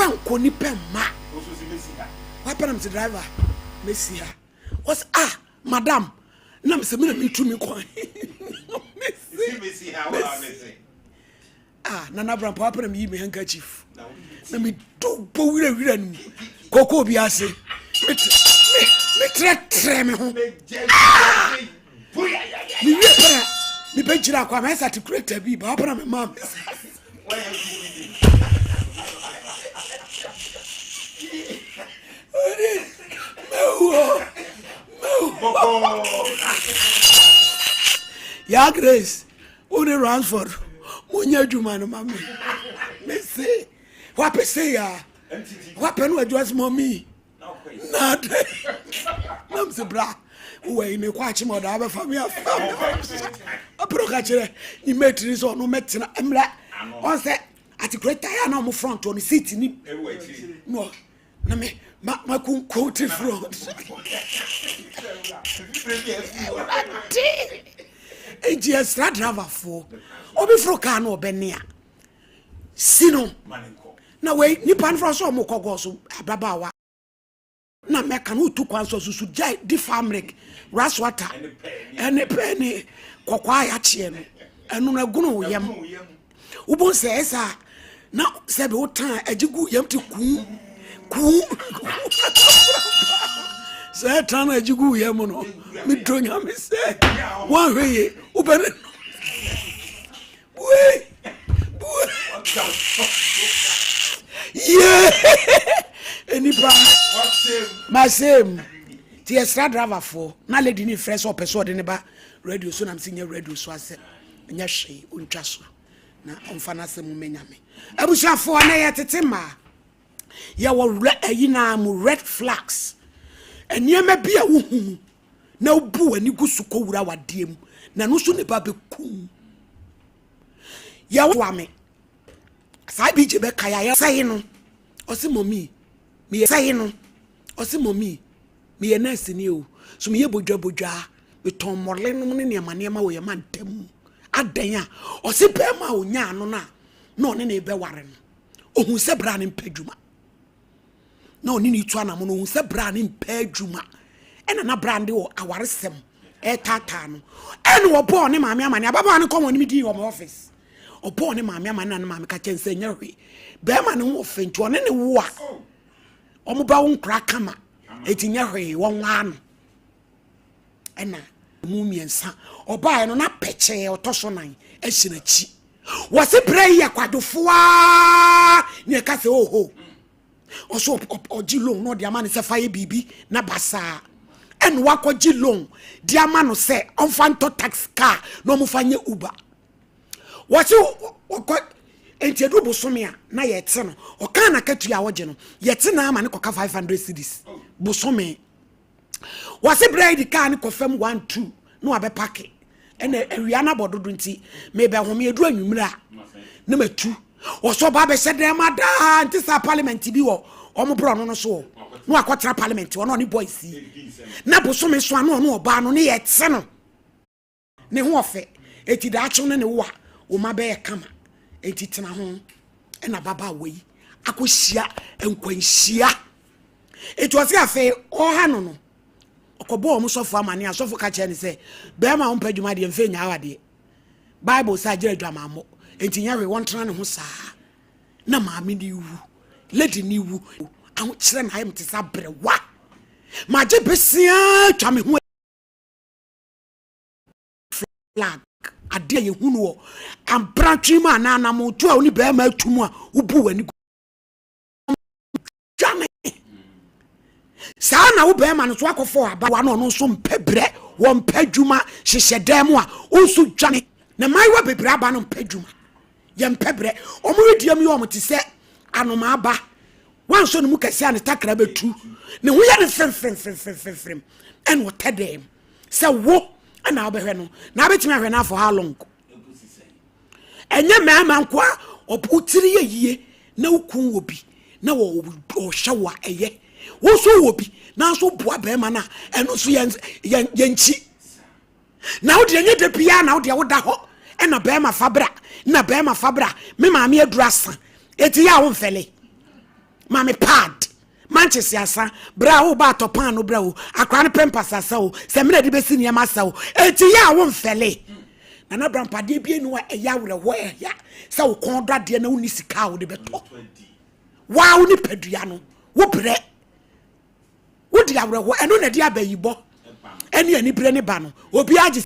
wanko ni pema wapa na mti driver mesi ha was madam na mse mina mitumi kwa mesi ha wala mesi nana brampa wapa na mi handkerchief na mi do po wira ni koko bi ase me tre me ho mi wi para mi be jira kwa ma sa creator bi ba wapa na me mam Ya Grace, only Ransford. Munya Jumano, mammy. Me say, what say ya? What pen was just mommy? Not. I'm so bra. Who in a quatch mother of a family of a procatcher. You made this or no medicine. I'm like, once that at the great Diana front on the city. No, no, me. Ma quote front. AGS rad driver for obi fro car no benia sino na we nipa fro so mo kogo so ababawa na meka no tu kwan so susu jai di famric raswater ene penny kokwa ya chie no enu na gunu yam ubo se esa na se be utan ajigu yam ti ku say tan ajigu yam no mi donya me say one way ubere boy yeah enipa my same the extra driver for na lady ni fresh up so de ne ba radio so na me sinya radio so ase nya hwe untwa so na omfa na se mu menyame abushafo na yetete ma ya wo ayina mu red flags eniema bia wo hu na obu ani gusu ko wura wadiem na no so ne ba bekum ya wo ame sai bi je be kaya ya sai no osi momi me sai no osi momi me ye nurse ni o so me ye bodwa me ton morle no ne ne ma wo ye man tem adan a osi be ma onya no na ne ne be ware no ohun se bra ne mpadwuma na oni ni tu anam no ohun se bra ne mpadwuma ena na brande wo awaresem tata no ene wo bo ne maame amane ababa ne kom oni di wo office obo ne maame amane na maame ka chense nyahwe be ma ne wo fenti one ne wo a omo ba wo nkra kama etinyahwe wo nwa no ena mu miensa oba no na peche otoso nan ehina chi wo se prayer kwadofoa ne ka se oho oso ojilong no dia mane se faye bibi na basa en wako jilong dia mano se onfanto tax car no mu fanye uber wasi okọ entiedu bosomia na yete no oka na katu ya woje no yete na ama ne koka 500 cedis bosome wasi bride car ne kofam 1 2 no abepake ene awia na bododo nti mebe home edu anwumra na matu oso ba be sede ma da nti sa parliament bi wo omo bro no so no akotra parliament wo no ni boys na bosome so ano no oba no ne yete no ne ho ofe eti da acho ne wa o ma be kama eti tena ho na baba wei akohia enkwanhia eti o se afe o ha no okobo omo sofo amane asofo ka che ne se be ma on padwuma de mfe nya awade bible sa gire dwamamo enti nyawe won tena ne ho saa na maame ni wu lady ni wu aho kire na ayem tesa brewa maje besia twame ho flag ade ye hunu wo ampratwi ma na na mo to a oni be ma atumu a ubu wani twame saa na wo be ma no so akofo aba wa no so mpebre wo mpadwuma hyehyedam a onso dwane na maiwa bebre aba no mpadwuma ye mpebre omuwediam ye omte anoma aba wanso no mu kase an takra betu ne ho ye ne frem en wo tedem se wo ana obehwe no na betimi ahwe na for how long enye mama nkwa oputiri ye na ukun wobi na wo hyewa eye wo so wobi na so boa be ma na eno so yenchi na wo de enye de pia na wo de wo da ho ena be ma fabra na be ma fabra me maame adurasa eti ya wo mfele mame pad Manchester asa bra wo ba topan no bra wo akra ne pempas asa wo se me na de besi niam asa wo enti ya wo mfele na brampa de bie no eya wure ho ya se wo kon dade na wo ni sika wo de beto wa wo ni padua no wo bre wo di awure ho eno na de abayibo eni ani bre ne ba no obi agi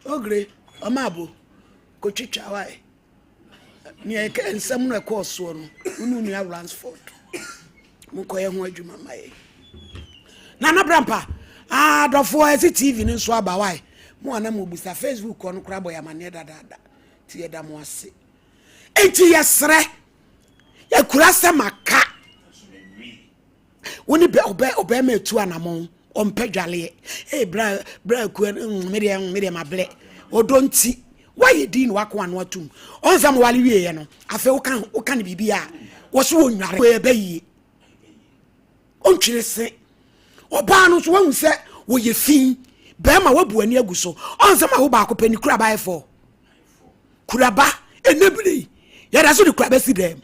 ogre omabo ko twitwa wa ni ensam no ekoso no unu nu ya Ransford mukoye ho adwuma maye na brampa dofo esi TV ni so aba wai mo ana mo busa Facebook on kra boy amane dada ti yeda mo ase enti yesre ya kura se maka woni be obe ma tu anamon on pedwale bra ku me mable odonti why din wako an watum onzam wale wie no afa wo kan bibia wo so onware we be yi ontwire se oba no so wu se wo ye fin be ma wabu ani aguso onzam aho ba akopani kura ba e4 kura ba enebiri ya da so de kura ba si dem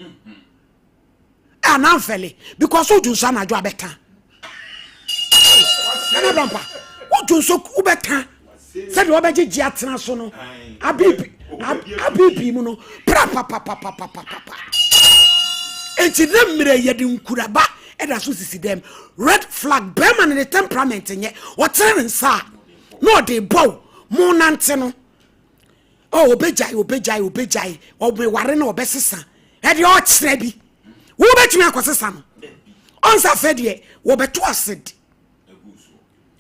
anamfele because oju so na jo abeka na brampa oju so ubeka said we beje ji atena so no abibi mu no pra pa enti dem mire yedi nkuraba e da so sisi dem red flag be man in temperament nye wotere nsa no dey bow mo nante no obejai obe ware na obesesa e de o kire bi wo betumi akosesa no onsa fedie wo beto acid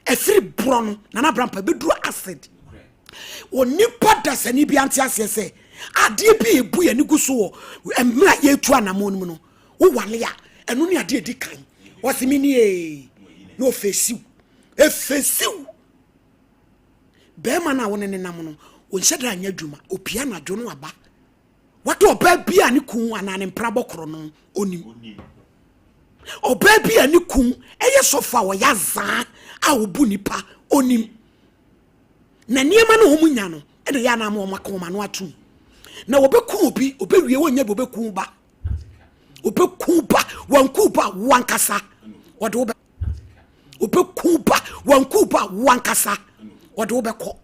efiri brono na brampa beduru acid onipa dasani bi anti asese ade bi ebu ye ni guso emra ye tu anamon mu no wo wale ya enu ni ade edi kan wosimini no fesiu efesiu be ma na woni nenam no onhyeda anya dwuma opia na dwo no aba wato oba bia ni kun anane mprabo kro no onim oba bia ni kun eye sofa wo ya za a obu nipa onim na niema no homunya no ene ya na ma makoma no atum na obeku obi obewie wonya obeku ba obeku ba wanku ba wankasa wode obeku ba wanku ba wankasa wode obeko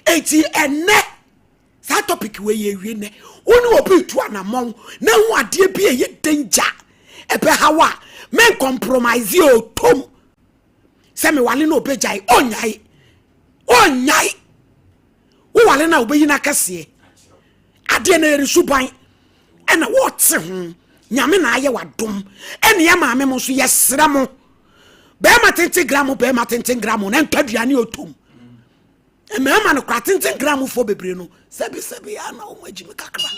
enti ene sa topic we ye wie ne woni obi tu anamon na hu ade bi ye danger ebe hawa men compromise o tom se me wale na obejai onyai wo wale na obeyi na kase ade na yeri suban ena wo te ho nyame na aye wadom ene ya maame mo so yesra mo be ma 20 gram na ntwaduane otom emema no kwa 20 gram fo bebre no sebi ya na o magimi kakra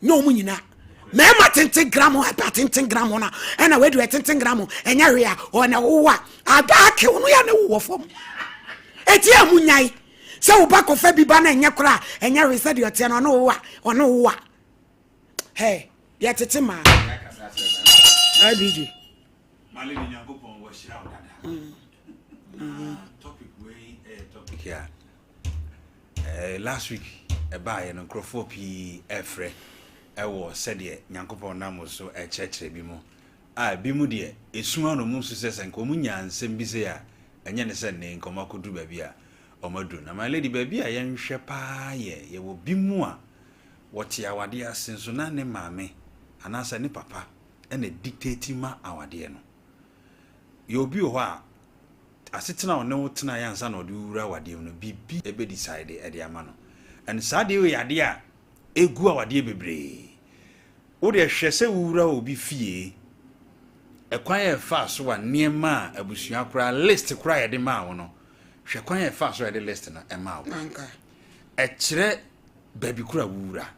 no mu nyina mema 20 gram hyper 20 gram na ena we do 20 gram enya hwe a o na wo a adake wo no ya na wo fom eti amunyai se wo ba kofa bi ba na enya kra enya hwe se de ote no no wo a hey ya tete ma abiji mali ni nyakopon wo shira dada topic here last week buy no crofopy efre ewo said ye nyankopon na mo so church bi mu bi mu de esuma no mu so se nko mu nyansem bi se ya enye ne se ne nko makodu ba bi a omadu na my lady ba bi a yenhwe pa ye wo bi mu a wote awade asenso na ne maame anasa ne papa ene dictate ma awade no yo bi ho a asetena ono tena yansa na odi wura awade no bibi ebe decide e de ama no and sade we ade a egu awade bebre wo de hwe se wura obi fie ekwan e fa so wa niema abusua kura list kura ye de ma wo no hwe kwan e fa so ye de list na e ma wo anka e kire baby kura wura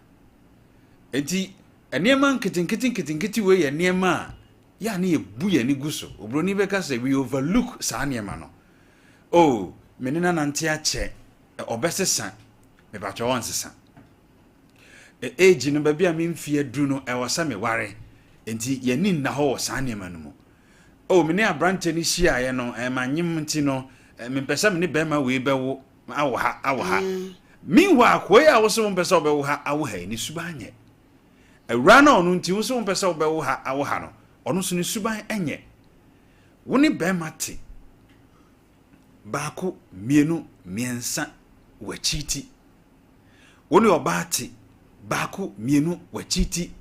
enti eniema nkitinkiti we ye niema ya na ebu ye ni guso obroni be ka say we overlook sa niema no oh menina nante ache obesesa me ba cho onsesa age no ba bia me mfie du no e wosa me ware enti ye ni na ho sa niema no mu oh me ne abrante ni hia ye no e manyim nti no me pesa me ne be ma we be wo awo ha meanwhile ko ya wo so mo pesa obe wo ha awo ha ni subanye awura na ono nti wo so mpɛ sɛ wo bɛ wo ha no ono so ne suban enye wo ne bɛma te baako mienu miensa wachiti wo ne oba te baako mienu wachiti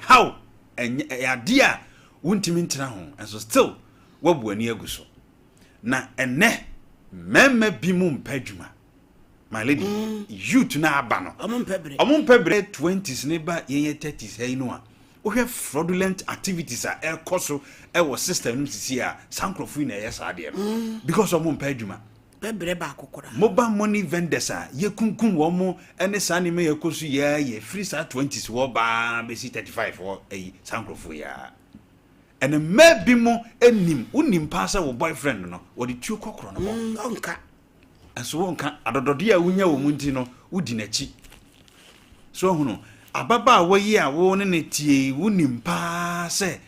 how enye ade a wontimi ntena ho and so still wabu ani aguso na ene mema bi mu mpadwuma my lady youth na aba no omompabre 20s ne ba yenye 30s hey no a ohwe fraudulent activities a ekoso ewo system no sisi a sankrofo na yesa ade no because omompadwuma pebre ba akokora mobile money vendors a yekunkun wo mo ene sane me yekoso ye free sa 20s wo ba be 35 wo sankrofo ya ene maybe mo enim unim pasa wo boyfriend no wo de tuo kokoro no onka so wonka adodode a wunya wo munti no wudi nachi so hunu ababa wayi a wo ne tie wunim pa se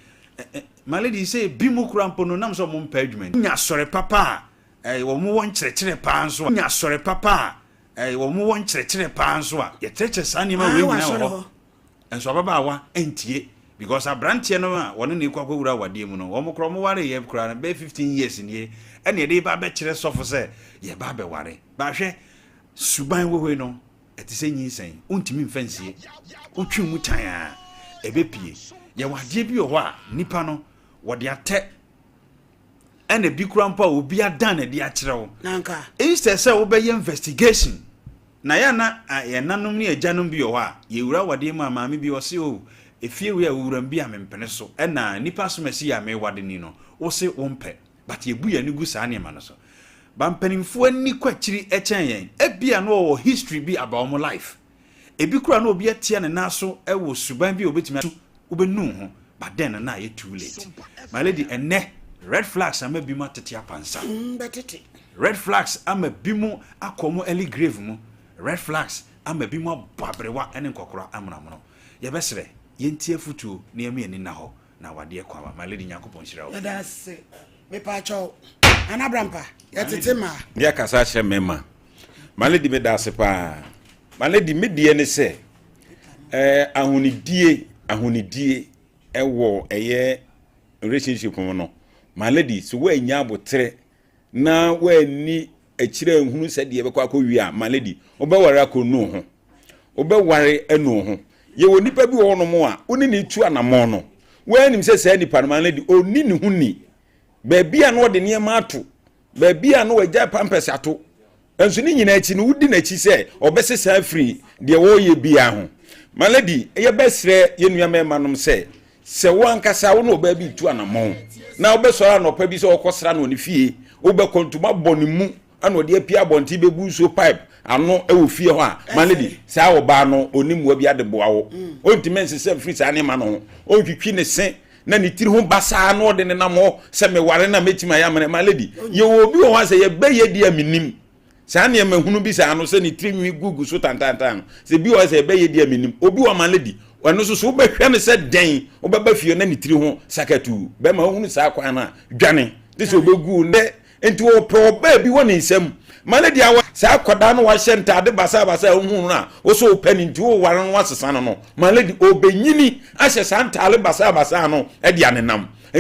my lady say bimu krampo no nam so mo mpa adwuma nya sore papa wo mo won kyerɛkyerɛ pa nso nya sore papa wo mo won kyerɛkyerɛ pa nso a ye treche sane ma we nyina wo enso ababa wa entie because abrantie no a won ne kwakwa wura wade mu no wo mo kro mo ware ye kra na be 15 years nie ene de ba be kyerɛ sofo se ye ba be ware ba hwɛ suban wo no etise nyinsen untimi mfansie utwi mu tan a ebepie ye wade bi ho a nipa no wode ate ene bi krampa obi adan na de akyerɛ wo nanka instead se wo be investigation na ya na ye nanom ne ajanom bi ho a ye wura wade mu amaame bi wo se o efie we awuram bi amempene so ena nipa so masi ya me wade ni no wo se wo mpe but ye bu ya ni gu saa ne ma no so ba mpanimfo ani kwachiri echen yen ebia no wo history bi about my life ebi kura no obi atia ne naso ewo suban bi obetimi obenu ho but then na ye too late my lady ene red flags ama bi ma tete apansa betete red flags ama bi mu akomo early grave mu red flags ama bi mu ababrewa ene nkokora amnamono ye besere yentie futu ne ame ani na ho na wade kwa my lady nyakopon hira wo that's me pa cho anabrampa yatete ma ya kasa hye mema my lady me da se pa my lady me die ne se ahunidie ewo eye relationship mo no my lady so we nya abotre na we ni akire ehunu se de bekwa akɔwi a my lady obeware akɔnu ho obeware enu ho ye woni pa bi wo no mo a oni ni tu anamo no we nim se se nipa no my lady oni ni hu ni ba bia no de ne ma ato ba bia no wagya pampers ato enso ni nyina achi no wudi na achi se obesesa free de wo ye bia ho my lady ye besre ye nua mema nom se wankasa wo no ba bi tu anamo na obesora no pa bi se okosra no ni fie obekontuma bonimu ana ode apia bonti bebu so pipe ano ewo fie ho a my lady sa wo ba no onimu bi adeboa wo ontimense se free sa ne ma no ontwitwi ne se na ni tiri ho basa no de ne namo se me ware na metima ya my lady ye wo bi wo se ye be ye dia minim sa ne mahunu bi sa no se ni tiri nwi gugu so tantantan se bi wo se be ye dia minim obi wo my lady wano so be hwe ne se den wo be ba fie na ni tiri ho sakatu be ma hunu sa kwa na dwane this obegu ne enti wo pro ba bi woni nsam maledi awa sa koda no wa hyenta de basa hunu na wo so pani nti wo ware no wasesa no maledi obenyini ahye sa ntale basa no e dia nenam